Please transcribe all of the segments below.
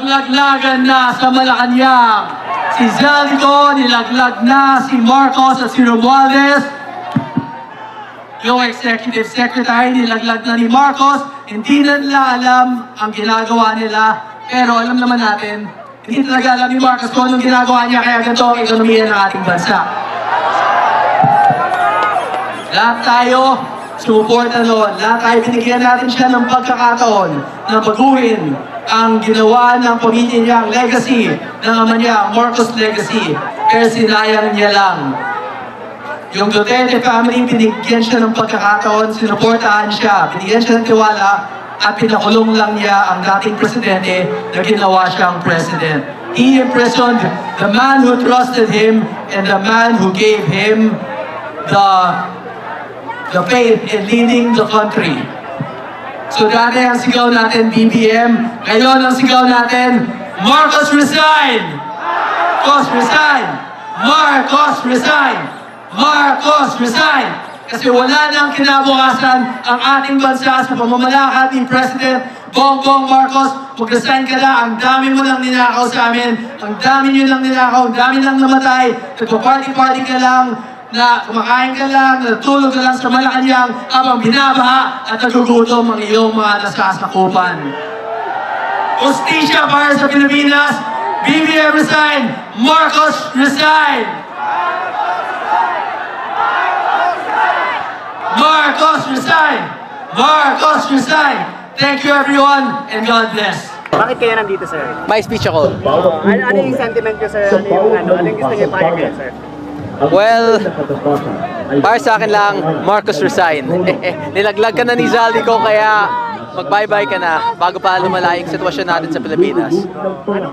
Naglaglagan na sa Malacanang. Si Zaldico, nilaglag na si Marcos at si Romualdez. Yung executive secretary, nilaglag na ni Marcos. Hindi na nila alam ang ginagawa nila. Pero alam naman natin, hindi talaga alam ni Marcos kung anong ginagawa niya. Kaya ganito ang ekonomiya ng ating bansa. Lahat tayo sumuporta noon. Lahat tayo binigyan natin siya ng pagkakataon na baguhin ang ginawa ng pamilya niya, ang legacy ng ama niya, Marcos legacy. Pero sinayang niya lang. Yung Duterte family, binigyan siya ng pagkakataon, sinuportahan siya, binigyan siya ng tiwala, at pinakulong lang niya ang dating presidente na ginawa siyang president. He imprisoned the man who trusted him and the man who gave him the faith in leading the country. So dati ang sigaw natin, BBM. Ngayon ang sigaw natin, Marcos resign! Marcos resign! Marcos resign! Marcos resign! Kasi wala nang kinabukasan ang ating bansa sa pamamalakad ni President Bongbong Marcos. Mag-resign ka na, ang dami mo lang ninakaw sa amin, ang dami nyo lang ninakaw, ang dami lang namatay, nagpa-party-party ka lang, na kumakain ka lang, natulog ka lang sa Malacanang habang binabaha at nagugutom ang iyong mga nasasakupan. Justisya para sa Pilipinas, BBM resign, Marcos resign! Marcos resign! Marcos resign! Thank you everyone and God bless. Bakit kayo nandito, sir? May speech ako. Ano yung sentiment nyo, sir? Ano yung gusto nyo pakinggan, sir? Well, para sa akin lang, Marcos resign. Nilaglag ka na ni Zaldico kaya mag-bye-bye ka na bago pa lumala yung sitwasyon natin sa Pilipinas.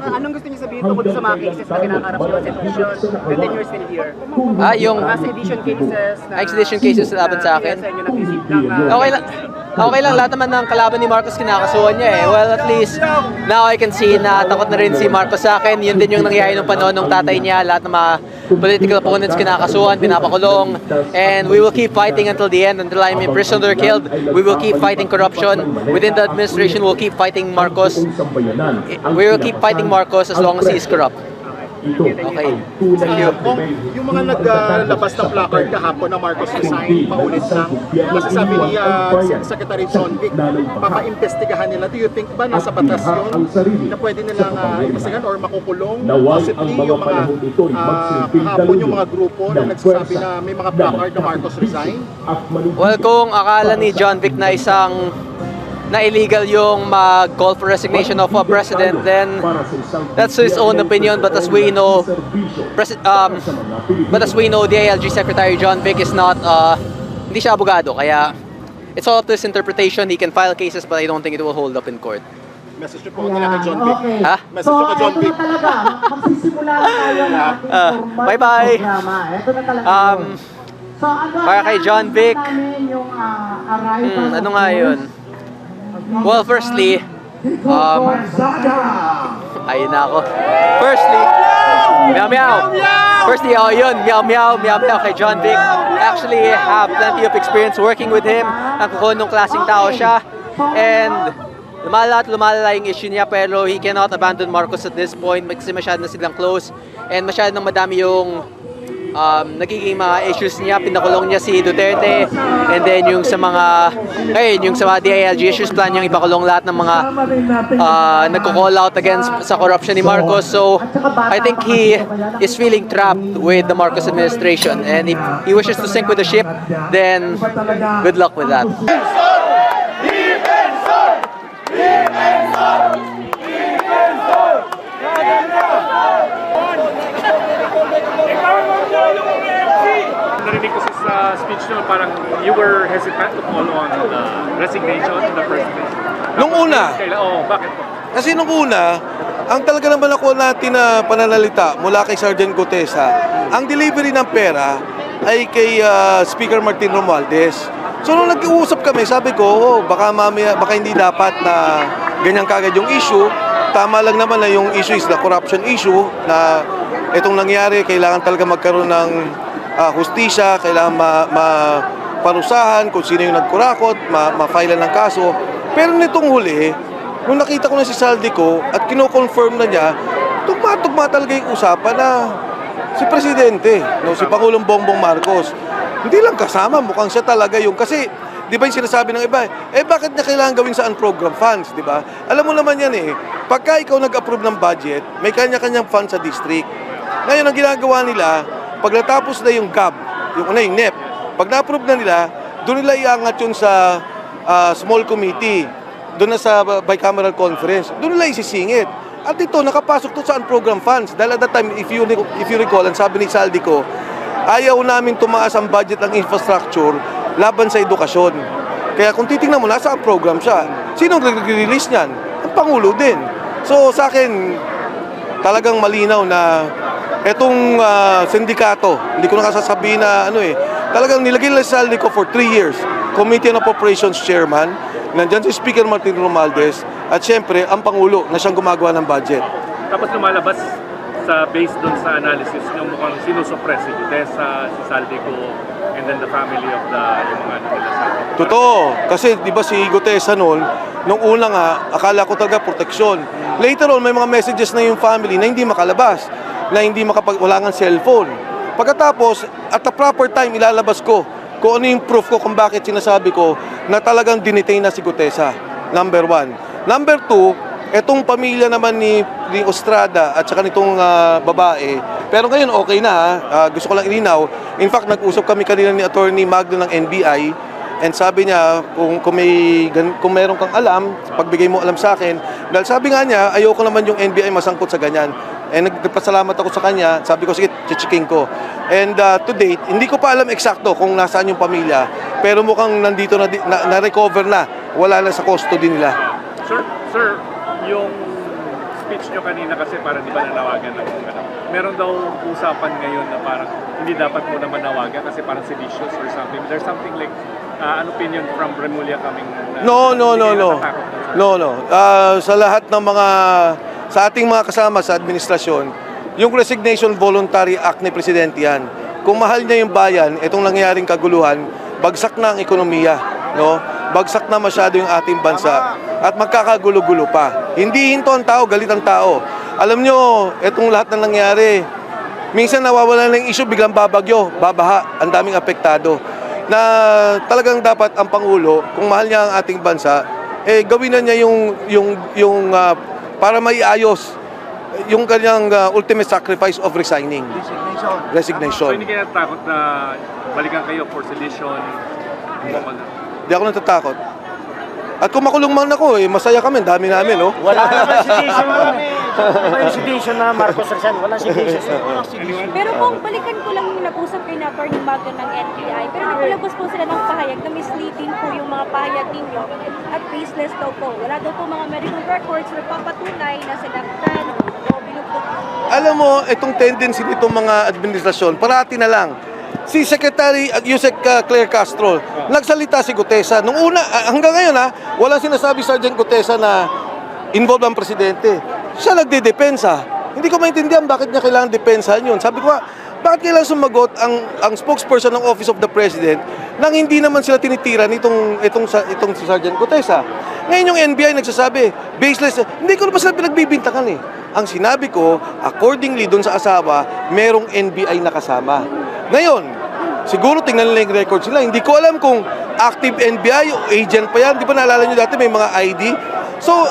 Anong gusto niyo sabihin tungkol sa mga cases na kinakarap nyo sa sedition and then you're still here? Yung Mga sedition cases na... extradition cases laban sa akin. Sa inyo nag-receive ng... Okay lang, lahat naman ng kalaban ni Marcos kinakasuhan niya eh. Well, at least now I can see na takot na rin si Marcos sa akin. Yun din yung nangyayari nung panahon ng tatay niya. Lahat ng mga political opponents kinakasuhan, pinapakulong. And we will keep fighting until the end, until I'm imprisoned or killed. We will keep fighting corruption. Within the administration, we'll keep fighting Marcos. We will keep fighting Marcos as long as he is corrupt. Okay. Thank you. Yung mga naglabas ng placard kahapon na Marcos resign, paulit lang, masasabi ni Secretary John Vic, papaimbestigahan nila. Do you think ba nasa batas yun na pwede nilang imbestigahan or makukulong? Possibly yung mga kahapon yung mga grupo na nagsasabi na may mga placard na Marcos resign? Well, kung akala ni John Vic na illegal yung mag-call for resignation of a president, then that's his own opinion. But as we know, DILG Secretary John Vic is not, hindi siya abogado, kaya it's all up to his interpretation. He can file cases, but I don't think it will hold up in court. Message po nila kay John Vic. Ha? Message po kay John Vic. Bye-bye. Para kay John Vic, ano nga yun? Well, firstly, ayun na ako. Firstly, meow kay John Vic. Actually, I have plenty of experience working with him. Ang kukunong klaseng tao siya. And lumala yung issue niya, pero he cannot abandon Marcos at this point kasi masyado na silang close. And masyado nang madami yung nagiging mga issues niya. Pinakulong niya si Duterte, and then yung sa mga DILG issues, plan niyang ipakulong lahat ng mga nagko-call out against sa corruption ni Marcos. So I think he is feeling trapped with the Marcos administration, and if he wishes to sink with the ship, then good luck with that. Narinig ko sa speech nyo, parang you were hesitant to call on resignation in the first place. Nung una, bakit po? kasi nung una, ang talaga naman ako natin na pananalita mula kay Sergeant Gutesa, ang delivery ng pera ay kay Speaker Martin Romualdez. So nung nag-uusap kami, sabi ko, baka hindi dapat na ganyan kagad yung issue. Tama lang naman na yung issue is the corruption issue, na itong nangyari, kailangan talaga magkaroon ng hustisya, kailangan parusahan kung sino yung nagkurakot, ma-file ng kaso. Pero nitong huli, nung nakita ko na si Saldico at kino-confirm na niya, tugma talaga yung usapan na si Presidente, no, si Pangulong Bongbong Marcos, hindi lang kasama, mukhang siya talaga yung, kasi, di ba yung sinasabi ng iba, bakit niya kailangan gawin sa unprogrammed funds, di ba? Alam mo naman yan pagka ikaw nag-approve ng budget, may kanya-kanyang funds sa district. Ngayon, ang ginagawa nila, pag natapos na yung GAB, yung NEP, pag na-approve na nila, doon nila iangat yun sa small committee, doon na sa bicameral conference, doon nila isisingit. At ito, nakapasok to sa unprogrammed funds. Dahil at that time, if you recall, ang sabi ni Saldico, ayaw namin tumaas ang budget ng infrastructure laban sa edukasyon. Kaya kung titingnan mo, nasa program siya. Sinong nag-release niyan? Ang Pangulo din. So sa akin, talagang malinaw na etong sindikato, hindi ko nakasasabihin na talagang nilagay nila si Saldico for 3 years. Committee on Appropriations Chairman, nandyan si Speaker Martin Romualdez, at syempre, ang Pangulo na siyang gumagawa ng budget. Tapos lumalabas sa based doon sa analysis yung mukhang sinusuppress si Gutesa, si Saldico, and then the family of yung mga nila Saldico. Totoo. Kasi di ba si Gutesa noon, nung una nga, akala ko talaga proteksyon. Later on, may mga messages na yung family na hindi makalabas, na hindi wala nga cellphone. Pagkatapos, at the proper time, ilalabas ko kung ano yung proof ko kung bakit sinasabi ko na talagang dinetain na si Gutesa. Number 1. Number 2, etong pamilya naman ni Ostrada at saka nitong babae, pero ngayon okay na, gusto ko lang ilinaw. In fact, nag-usap kami kanina ni Attorney Magno ng NBI, and sabi niya, kung meron kang alam, pagbigay mo alam sa akin, dahil sabi nga niya, ayoko naman yung NBI masangkot sa ganyan. And nagpasalamat ako sa kanya, sabi ko, sige, chichiking ko. And to date, hindi ko pa alam eksakto kung nasaan yung pamilya, pero mukhang nandito na-recover na, wala na sa custody nila. Sir, yung speech nyo kanina kasi parang di ba nanawagan ng meron daw usapan ngayon na parang hindi dapat mo na manawagan kasi parang seditious or something. There's something like an opinion from Remulla coming No. Sa lahat ng sa ating mga kasama sa administrasyon, yung Resignation Voluntary Act ni Presidente yan. Kung mahal niya yung bayan, itong nangyayaring kaguluhan, bagsak na ang ekonomiya, no? Bagsak na masyado yung ating bansa at magkakagulo-gulo pa. Hindi hinto ang tao, galit ang tao. Alam nyo, itong lahat na nangyari, minsan nawawala na yung issue, biglang babagyo, babaha, ang daming apektado. Na talagang dapat ang Pangulo, kung mahal niya ang ating bansa, gawin na niya yung para maiayos yung kanyang ultimate sacrifice of resigning. Resignation. So hindi kayo natakot na balikan kayo for sedition? Hindi ako natatakot. At kung makulong man ako, masaya kami, dami namin, no? Wala naman sedation naman Wala yung sedation na Marcos Rizal. Walang sedation. Pero kung balikan ko lang yung nag-usap kayo na Attorney Magno ng NBI, pero naglabas po sila ng pahayag na misleading po yung mga pahayag ninyo at baseless daw po. Wala daw po mga medical records na papatunay na sinaktan o binugbog. Alam mo, itong tendency nitong mga administrasyon, parati na lang. Si Secretary Yusek Claire Castro, nagsalita si Gutesa. Nung una, hanggang ngayon walang sinasabi Sergeant Gutesa na involved ang presidente. Siya nagdedepensa. Hindi ko maintindihan bakit niya kailangan depensahan yun. Sabi ko, bakit kailangan sumagot ang spokesperson ng Office of the President nang hindi naman sila tinitira itong si Sergeant Gutesa. Ngayon yung NBI nagsasabi, baseless. Hindi ko na pa sila pinagbibintangan eh. Ang sinabi ko, accordingly dun sa asawa, merong NBI na kasama. Ngayon, siguro tingnan nila yung records nila. Hindi ko alam kung active NBI o agent pa yan. Di ba naalala nyo dati may mga ID? So,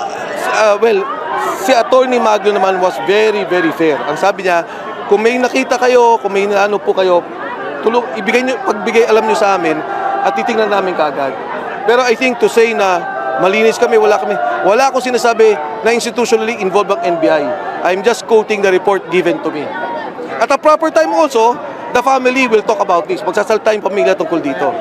si Attorney Magno naman was very, very fair. Ang sabi niya, kung may nakita kayo, kung may ano po kayo, pagbigay alam nyo sa amin at titingnan namin kaagad. Pero I think to say na malinis kami, wala akong sinasabi na institutionally involved ang NBI. I'm just quoting the report given to me. At a proper time also, the family will talk about this. Magsasalta yung pamilya tungkol dito.